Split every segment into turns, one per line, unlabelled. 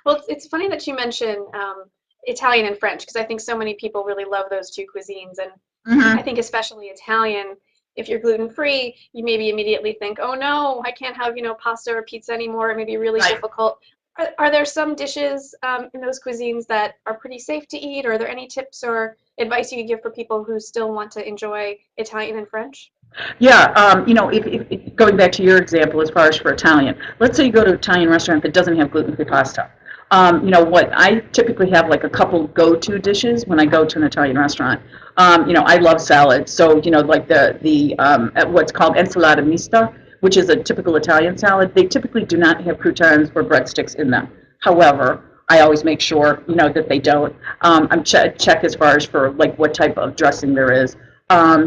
Well, it's funny that you mention Italian and French because I think so many people really love those two cuisines, and I
Hmm.
think especially Italian. If you're gluten free, you maybe immediately think, "Oh no, I can't have pasta or pizza anymore." It may be really
Right.
difficult. Are there some dishes in those cuisines that are pretty safe to eat, or are there any tips or advice you could give for people who still want to enjoy Italian and French?
Yeah, if going back to your example as far as for Italian, let's say you go to an Italian restaurant that doesn't have gluten-free pasta. What I typically have like a couple go-to dishes when I go to an Italian restaurant. I love salads, so like the what's called ensalada mista, which is a typical Italian salad. They typically do not have croutons or breadsticks in them. However, I always make sure that they don't. I'm check as far as for like what type of dressing there is.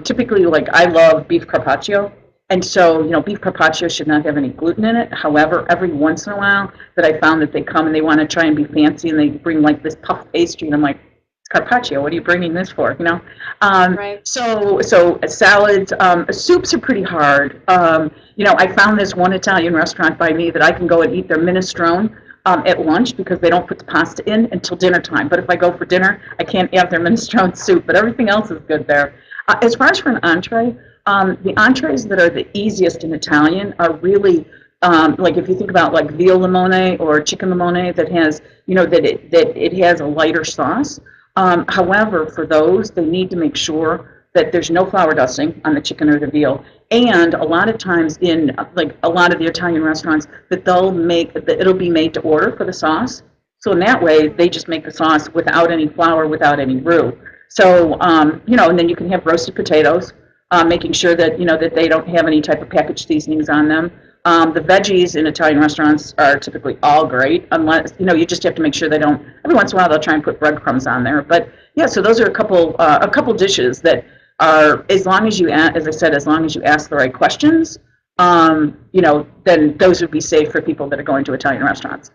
Typically, like I love beef carpaccio, and so beef carpaccio should not have any gluten in it. However, every once in a while, that I found that they come and they want to try and be fancy, and they bring like this puff pastry, and I'm like, it's carpaccio. What are you bringing this for?
Right.
So salads, soups are pretty hard. I found this one Italian restaurant by me that I can go and eat their minestrone. At lunch because they don't put the pasta in until dinner time. But if I go for dinner, I can't have their minestrone soup. But everything else is good there. As far as for an entree, the entrees that are the easiest in Italian are really like if you think about like veal limone or chicken limone that has that it has a lighter sauce. However, for those, they need to make sure that there's no flour dusting on the chicken or the veal. And a lot of times in like a lot of the Italian restaurants, that it'll be made to order for the sauce. So in that way, they just make the sauce without any flour, without any roux. So and then you can have roasted potatoes, making sure that that they don't have any type of packaged seasonings on them. The veggies in Italian restaurants are typically all great, unless you just have to make sure they don't. Every once in a while, they'll try and put breadcrumbs on there. But yeah, so those are a couple dishes that are, as long as as I said, as long as you ask the right questions, then those would be safe for people that are going to Italian restaurants.